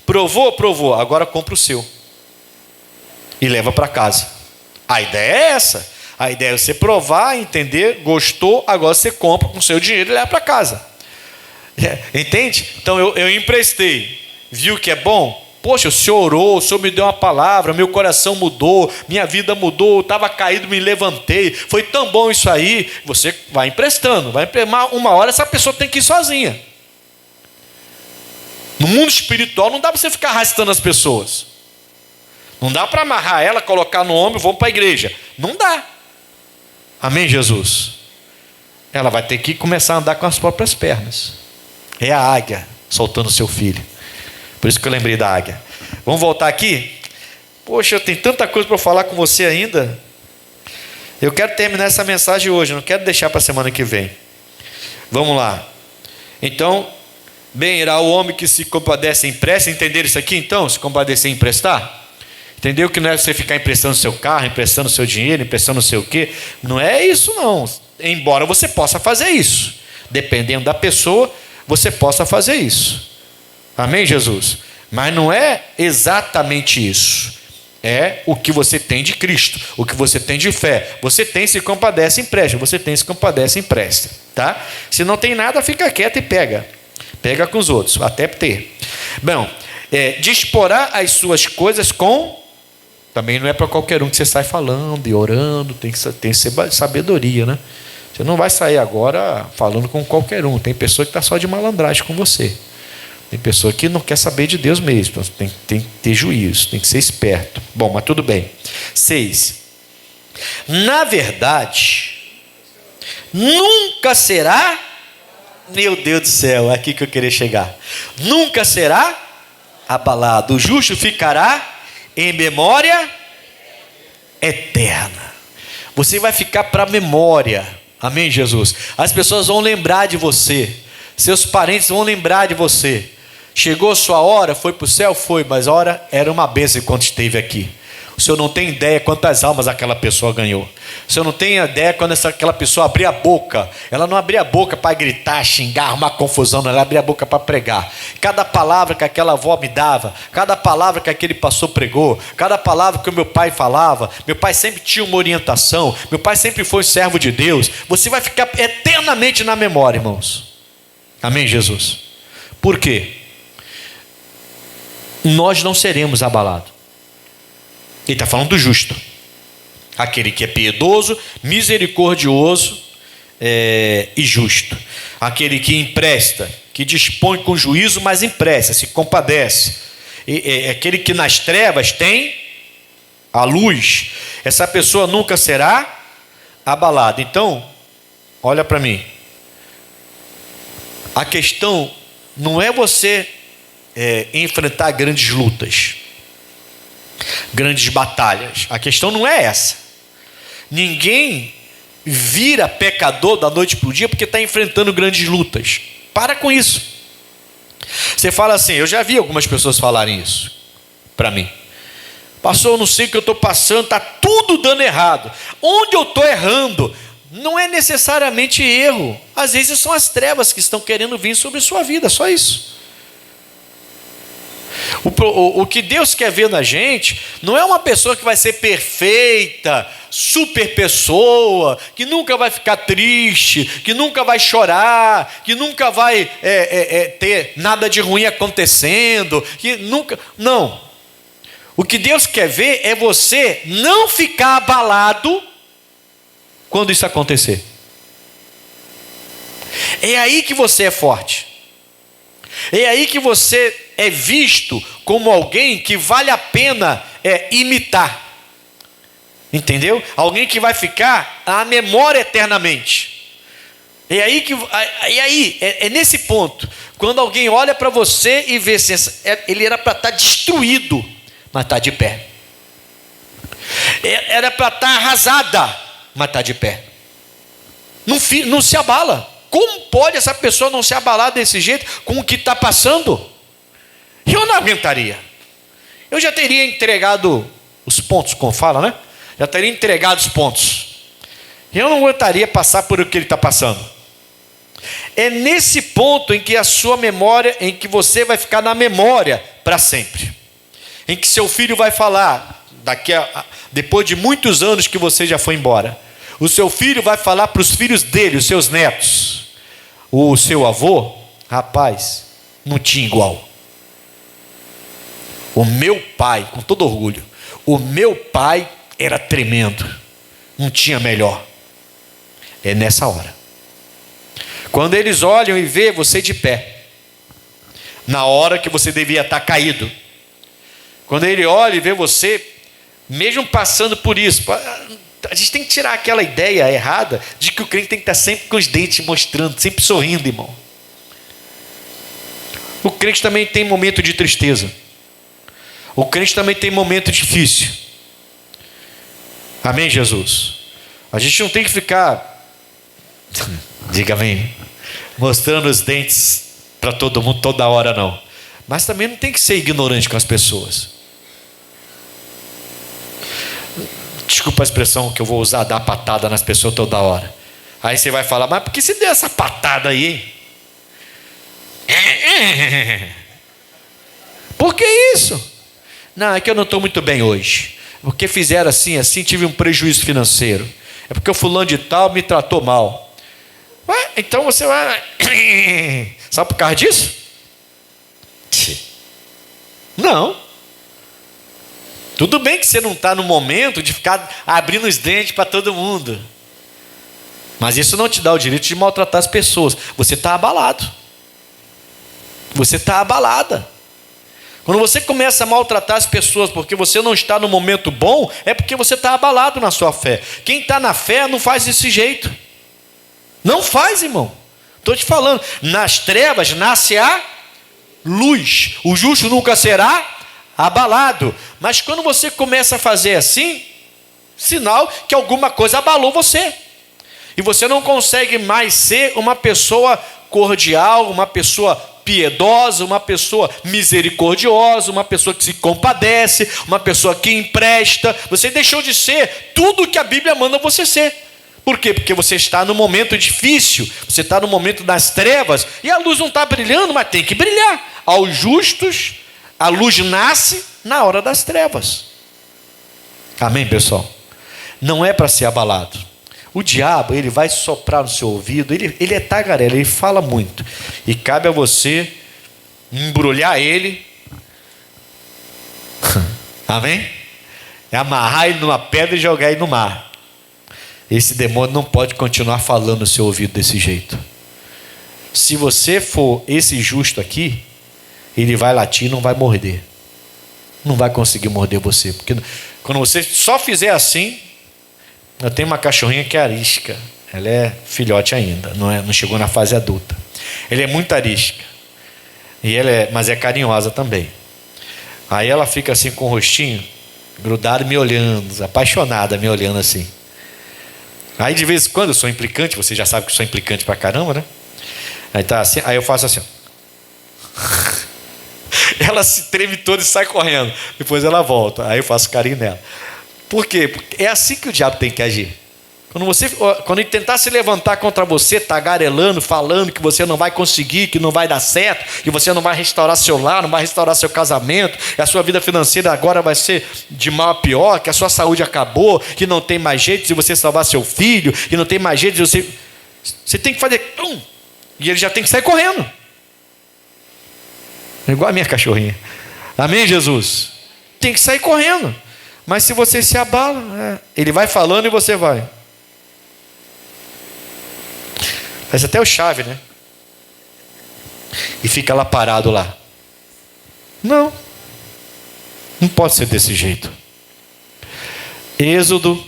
Provou. Agora compra o seu. E leva para casa. A ideia é essa. A ideia é você provar, entender, gostou, agora você compra com o seu dinheiro e leva para casa. Entende? Então eu emprestei. Viu que é bom? Poxa, o Senhor orou, o Senhor me deu uma palavra, meu coração mudou, minha vida mudou, eu estava caído, me levantei, foi tão bom isso aí. Você vai emprestando, uma hora essa pessoa tem que ir sozinha. No mundo espiritual não dá para você ficar arrastando as pessoas. Não dá para amarrar ela, colocar no ombro e vamos para a igreja. Não dá. Amém, Jesus? Ela vai ter que começar a andar com as próprias pernas. É a águia soltando o seu filho. Por isso que eu lembrei da águia. Vamos voltar aqui? Poxa, eu tenho tanta coisa para falar com você ainda. Eu quero terminar essa mensagem hoje, não quero deixar para a semana que vem. Vamos lá. Então, bem irá o homem que se compadece e empresta. Entenderam isso aqui então? Se compadecer e emprestar? Entendeu? Que não é você ficar emprestando seu carro, emprestando seu dinheiro, emprestando não sei o quê. Não é isso não. Embora você possa fazer isso. Dependendo da pessoa, você possa fazer isso. Amém, Jesus? Mas não é exatamente isso. É o que você tem de Cristo, o que você tem de fé. Você tem, se compadece, empresta. Você tem, se compadece, empresta. Tá? Se não tem nada, fica quieto e pega. Pega com os outros, até ter. Bom, disporá as suas coisas com... Também não é para qualquer um que você sai falando e orando. Tem que ser sabedoria, né? Você não vai sair agora falando com qualquer um. Tem pessoa que está só de malandragem com você. Tem pessoa que não quer saber de Deus mesmo. Tem que ter juízo, tem que ser esperto. Bom, mas tudo bem. 6. Na verdade, nunca será... Meu Deus do céu, é aqui que eu queria chegar. Nunca será abalado. O justo ficará em memória eterna. Você vai ficar para a memória. Amém, Jesus? As pessoas vão lembrar de você. Seus parentes vão lembrar de você. Chegou a sua hora, foi para o céu? Foi, mas a hora era uma bênção enquanto esteve aqui. O senhor não tem ideia quantas almas aquela pessoa ganhou. O senhor não tem ideia quando aquela pessoa abria a boca. Ela não abria a boca para gritar, xingar, arrumar confusão. Não, ela abria a boca para pregar. Cada palavra que aquela avó me dava, cada palavra que aquele pastor pregou, cada palavra que o meu pai falava. Meu pai sempre tinha uma orientação. Meu pai sempre foi servo de Deus. Você vai ficar eternamente na memória, irmãos. Amém, Jesus? Por quê? Nós não seremos abalados. Ele está falando do justo, aquele que é piedoso, misericordioso e justo, aquele que empresta, que dispõe com juízo, mas empresta, se compadece, aquele que nas trevas tem a luz. Essa pessoa nunca será abalada. Então, olha para mim, a questão não é você enfrentar grandes lutas, grandes batalhas. A questão não é essa. Ninguém vira pecador da noite para o dia porque está enfrentando grandes lutas. Para com isso. Você fala assim, eu já vi algumas pessoas falarem isso para mim. Pastor, eu não sei o que eu estou passando, está tudo dando errado. Onde eu estou errando? Não é necessariamente erro. Às vezes são as trevas que estão querendo vir sobre sua vida, só isso. O que Deus quer ver na gente não é uma pessoa que vai ser perfeita, super pessoa, que nunca vai ficar triste, que nunca vai chorar, que nunca vai ter nada de ruim acontecendo, que nunca... Não. O que Deus quer ver é você não ficar abalado quando isso acontecer. É aí que você é forte. É aí que você é visto como alguém que vale a pena imitar. Entendeu? Alguém que vai ficar à memória eternamente. É nesse ponto, quando alguém olha para você e vê assim, ele era para estar destruído, mas está de pé. Era para estar arrasada, mas está de pé. Não se abala. Como pode essa pessoa não se abalar desse jeito com o que está passando? Eu não aguentaria. Eu já teria entregado os pontos, como fala, né? Já teria entregado os pontos. Eu não aguentaria passar por o que ele está passando. É nesse ponto em que a sua memória, em que você vai ficar na memória para sempre. Em que seu filho vai falar, depois de muitos anos que você já foi embora, o seu filho vai falar para os filhos dele, os seus netos. O seu avô, rapaz, não tinha igual. O meu pai, com todo orgulho, o meu pai era tremendo, não tinha melhor. É nessa hora. Quando eles olham e vê você de pé, na hora que você devia estar caído. Quando ele olha e vê você, mesmo passando por isso, a gente tem que tirar aquela ideia errada de que o crente tem que estar sempre com os dentes mostrando, sempre sorrindo, irmão. O crente também tem momento de tristeza. O crente também tem momento difícil. Amém, Jesus? A gente não tem que ficar, diga amém, mostrando os dentes para todo mundo toda hora, não. Mas também não tem que ser ignorante com as pessoas. desculpa a expressão que eu vou usar, dar patada nas pessoas toda hora. Aí você vai falar, mas por que você deu essa patada aí, hein? Por que isso? Não, é que eu não estou muito bem hoje. Porque fizeram assim, tive um prejuízo financeiro. É porque o fulano de tal me tratou mal. Ué, então você vai... Sabe por causa disso? Não. Tudo bem que você não está no momento de ficar abrindo os dentes para todo mundo. Mas isso não te dá o direito de maltratar as pessoas. Você está abalado. Você está abalada. Quando você começa a maltratar as pessoas porque você não está no momento bom, é porque você está abalado na sua fé. Quem está na fé não faz desse jeito. Não faz, irmão. Estou te falando. Nas trevas nasce a luz. O justo nunca será abalado. Mas quando você começa a fazer assim, sinal que alguma coisa abalou você. E você não consegue mais ser uma pessoa cordial, uma pessoa piedosa, uma pessoa misericordiosa, uma pessoa que se compadece, uma pessoa que empresta. Você deixou de ser tudo que a Bíblia manda você ser. Por quê? Porque você está no momento difícil, você está no momento das trevas, e a luz não está brilhando, mas tem que brilhar. Aos justos, a luz nasce na hora das trevas. Amém, pessoal? Não é para ser abalado. O diabo, ele vai soprar no seu ouvido, ele é tagarela, ele fala muito. E cabe a você embrulhar ele. Amém? É amarrar ele numa pedra e jogar ele no mar. Esse demônio não pode continuar falando no seu ouvido desse jeito. Se você for esse justo aqui, ele vai latir e não vai morder. Não vai conseguir morder você. Porque quando você só fizer assim... Eu tenho uma cachorrinha que é arisca. Ela é filhote ainda, não chegou na fase adulta. Ela é muito arisca. Mas é carinhosa também. Aí ela fica assim com o rostinho grudado me olhando, apaixonada me olhando assim. Aí de vez em quando eu sou implicante, você já sabe que eu sou implicante pra caramba, né? Aí tá assim, aí eu faço assim, ó. Ela se treme toda e sai correndo. Depois ela volta. Aí eu faço carinho nela. Por quê? Porque é assim que o diabo tem que agir. Quando ele tentar se levantar contra você, tagarelando, falando que você não vai conseguir, que não vai dar certo, que você não vai restaurar seu lar, não vai restaurar seu casamento, que a sua vida financeira agora vai ser de mal a pior, que a sua saúde acabou, que não tem mais jeito de você salvar seu filho, que não tem mais jeito de você... Você tem que fazer... E ele já tem que sair correndo. Igual a minha cachorrinha. Amém, Jesus? Tem que sair correndo. Mas se você se abala, ele vai falando e você vai. Faz até o chave, né? E fica lá parado lá. Não pode ser desse jeito. Êxodo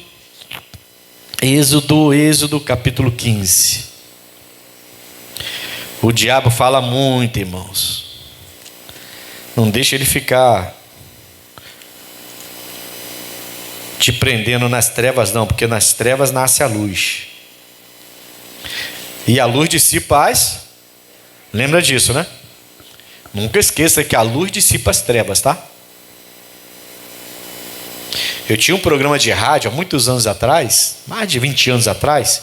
capítulo 15. O diabo fala muito, irmãos. Não deixa ele ficar te prendendo nas trevas, não, porque nas trevas nasce a luz. E a luz dissipa as... Lembra disso, né? Nunca esqueça que a luz dissipa as trevas, tá? Eu tinha um programa de rádio há muitos anos atrás, mais de 20 anos atrás.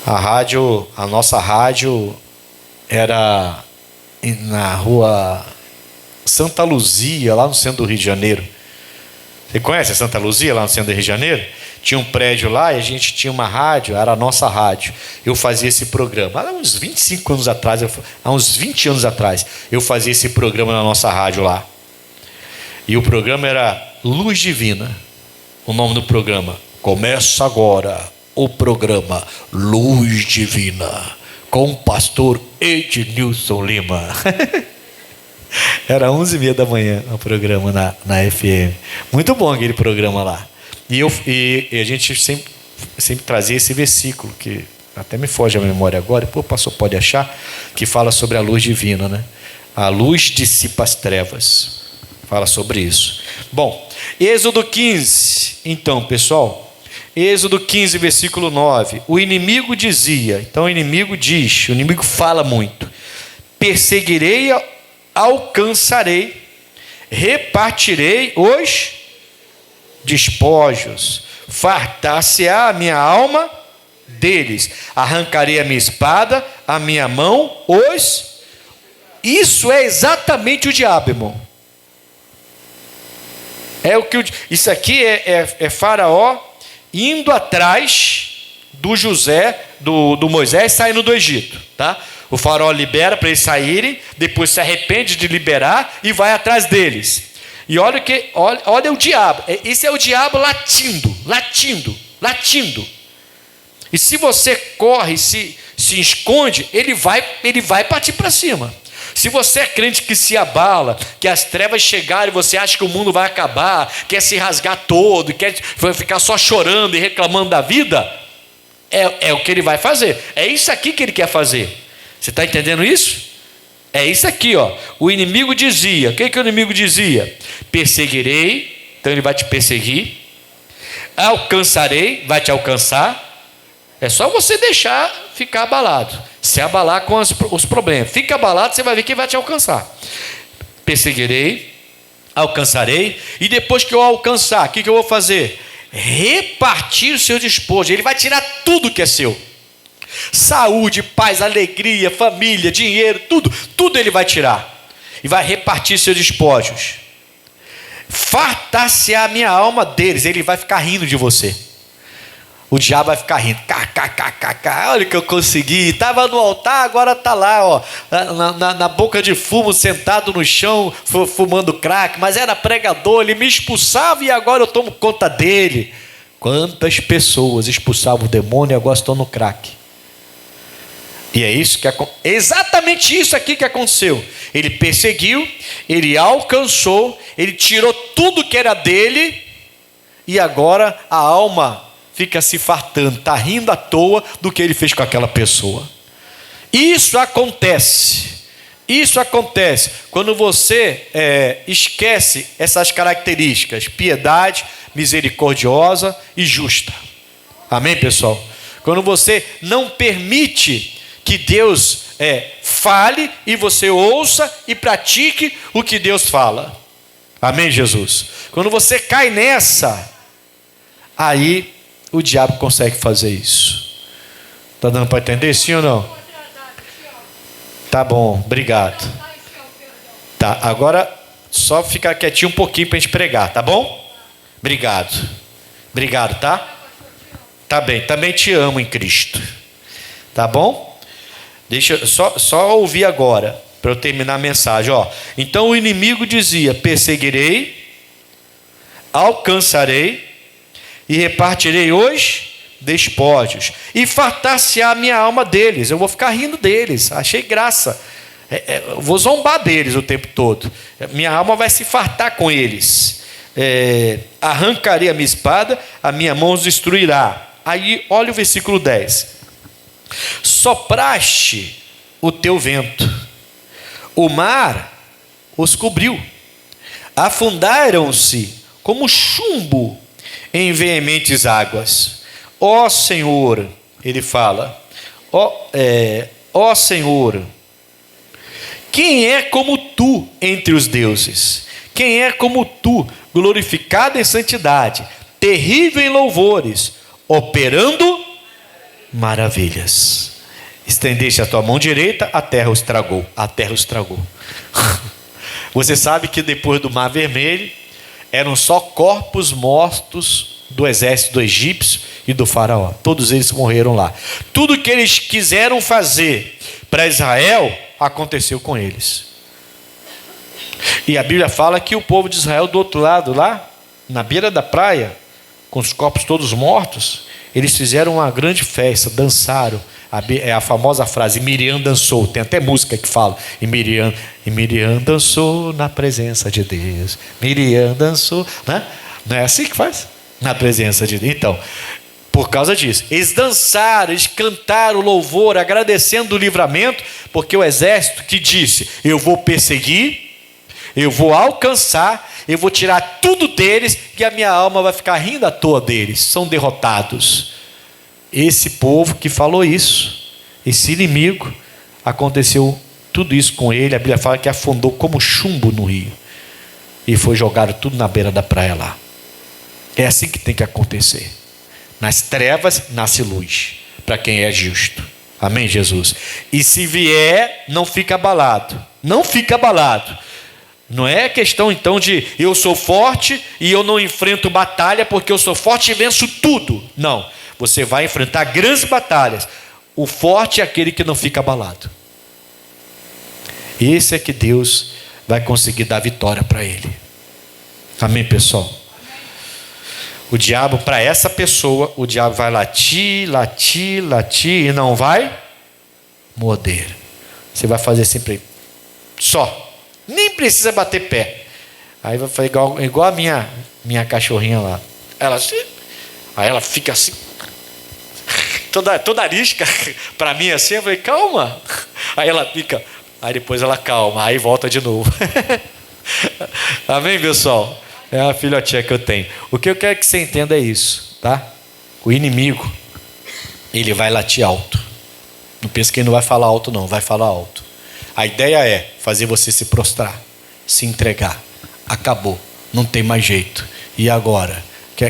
A nossa rádio era na rua Santa Luzia, lá no centro do Rio de Janeiro. Você conhece a Santa Luzia, lá no centro do Rio de Janeiro? Tinha um prédio lá e a gente tinha uma rádio, era a nossa rádio. Eu fazia esse programa. Há uns 25 anos atrás, há uns 20 anos atrás, eu fazia esse programa na nossa rádio lá. E o programa era Luz Divina. O nome do programa. Começa agora o programa Luz Divina, com o pastor Ednilson Lima. Era 11h30 da manhã o programa na FM. Muito bom aquele programa lá. E a gente sempre trazia esse versículo, que até me foge a memória agora, o pastor pode achar, que fala sobre a luz divina, né? A luz dissipa as trevas. Fala sobre isso. Bom, Êxodo 15. Então, pessoal, Êxodo 15, versículo 9. O inimigo dizia, então o inimigo diz, o inimigo fala muito: perseguirei, alcançarei, repartirei os despojos, fartar-se-á a minha alma deles, arrancarei a minha espada, a minha mão os... Isso é exatamente o diabo, irmão. Isso aqui é Faraó indo atrás do José, do Moisés saindo do Egito, tá? O Faraó libera para eles saírem, depois se arrepende de liberar e vai atrás deles. E olha o diabo. Esse é o diabo latindo. E se você corre, se esconde, ele vai partir para cima. Se você é crente que se abala, que as trevas chegaram e você acha que o mundo vai acabar, quer se rasgar todo, quer ficar só chorando e reclamando da vida, é o que ele vai fazer. É isso aqui que ele quer fazer. Você está entendendo isso? É isso aqui, ó. O inimigo dizia, o que o inimigo dizia? Perseguirei, então ele vai te perseguir. Alcançarei, vai te alcançar. É só você deixar ficar abalado, se abalar com os problemas. Fica abalado, você vai ver que vai te alcançar. Perseguirei, alcançarei, e depois que eu alcançar, o que eu vou fazer? Repartir o seu despojo. Ele vai tirar tudo que é seu. Saúde, paz, alegria, família, dinheiro, tudo ele vai tirar. E vai repartir seus despojos. Fartar-se-á a minha alma deles. Ele vai ficar rindo de você. O diabo vai ficar rindo. Olha o que eu consegui. Estava no altar, agora está lá, ó, na boca de fumo, sentado no chão, fumando crack. Mas era pregador, ele me expulsava e agora eu tomo conta dele. Quantas pessoas expulsavam o demônio e agora estão no crack? E é isso que exatamente isso aqui que aconteceu. Ele perseguiu, ele alcançou, ele tirou tudo que era dele e agora a alma fica se fartando, está rindo à toa do que ele fez com aquela pessoa. Isso acontece quando você esquece essas características: piedade, misericordiosa e justa. Amém, pessoal? Quando você não permite que Deus fale e você ouça e pratique o que Deus fala. Amém, Jesus? Quando você cai nessa, aí o diabo consegue fazer isso. Está dando para entender, sim ou não? Tá bom, obrigado. Tá, agora só ficar quietinho um pouquinho para a gente pregar, tá bom? Obrigado, tá? Tá bem, também te amo em Cristo. Tá bom? Deixa eu só ouvir agora, para eu terminar a mensagem, ó. Então o inimigo dizia: perseguirei, alcançarei e repartirei os despojos, e fartar-se-á a minha alma deles. Eu vou ficar rindo deles, achei graça. Eu vou zombar deles o tempo todo. Minha alma vai se fartar com eles. Arrancarei a minha espada, a minha mão os destruirá. Aí olha o versículo 10. Sopraste o teu vento, o mar os cobriu, afundaram-se como chumbo em veementes águas. Ó Senhor, ele fala, ó Senhor, quem é como tu entre os deuses? Quem é como tu, glorificado em santidade, terrível em louvores, operando maravilhas? Estendeste a tua mão direita, a terra os tragou. Você sabe que depois do Mar Vermelho eram só corpos mortos do exército do egípcio e do faraó. Todos eles morreram lá. Tudo que eles quiseram fazer para Israel aconteceu com eles. E a Bíblia fala que o povo de Israel do outro lado, lá na beira da praia, com os corpos todos mortos, eles fizeram uma grande festa, dançaram. É a famosa frase: Miriam dançou. Tem até música que fala: e Miriam dançou na presença de Deus. Miriam dançou, né? Não é assim que faz? Na presença de Deus. Então, por causa disso, eles dançaram, eles cantaram louvor, agradecendo o livramento, porque o exército que disse: eu vou perseguir, eu vou alcançar, eu vou tirar tudo deles, e a minha alma vai ficar rindo à toa deles. São derrotados. Esse povo que falou isso, esse inimigo, aconteceu tudo isso com ele. A Bíblia fala que afundou como chumbo no rio, e foi jogado tudo na beira da praia lá. É assim que tem que acontecer. Nas trevas nasce luz, para quem é justo. Amém, Jesus? E se vier, não fica abalado. Não fica abalado. Não é questão então de eu sou forte e eu não enfrento batalha porque eu sou forte e venço tudo. Não. Você vai enfrentar grandes batalhas. O forte é aquele que não fica abalado. Esse é que Deus vai conseguir dar vitória para ele. Amém, pessoal? O diabo, para essa pessoa, o diabo vai latir, latir, latir e não vai morder. Você vai fazer sempre só. Nem precisa bater pé. Aí vai fazer igual a minha cachorrinha lá. Aí ela fica assim, toda arisca para mim assim. Eu falei, calma. Aí ela fica, aí depois ela calma, aí volta de novo. Amém, pessoal? É a filhotinha que eu tenho. O que eu quero que você entenda é isso, tá? O inimigo, ele vai latir alto. Não pensa que ele não vai falar alto, não. Vai falar alto. A ideia é fazer você se prostrar, se entregar. Acabou. Não tem mais jeito. E agora?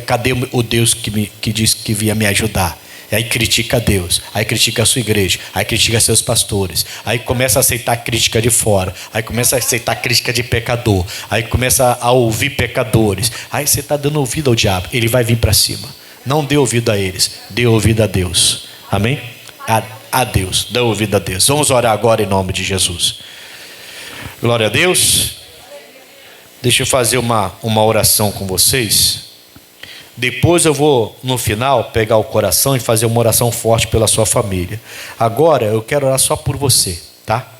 Cadê o Deus que disse que vinha me ajudar? Aí critica Deus, aí critica a sua igreja, aí critica seus pastores, aí começa a aceitar crítica de fora, aí começa a aceitar crítica de pecador, aí começa a ouvir pecadores, aí você está dando ouvido ao diabo, ele vai vir para cima. Não dê ouvido a eles, dê ouvido a Deus. Amém? A Deus, dê ouvido a Deus. Vamos orar agora em nome de Jesus. Glória a Deus. Deixa eu fazer uma oração com vocês. Depois eu vou, no final, pegar o coração e fazer uma oração forte pela sua família. Agora eu quero orar só por você, tá?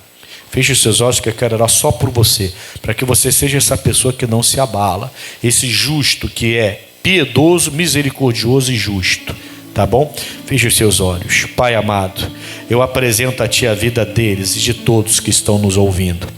Feche os seus olhos que eu quero orar só por você, para que você seja essa pessoa que não se abala, esse justo que é piedoso, misericordioso e justo, tá bom? Feche os seus olhos. Pai amado, eu apresento a Ti a vida deles e de todos que estão nos ouvindo.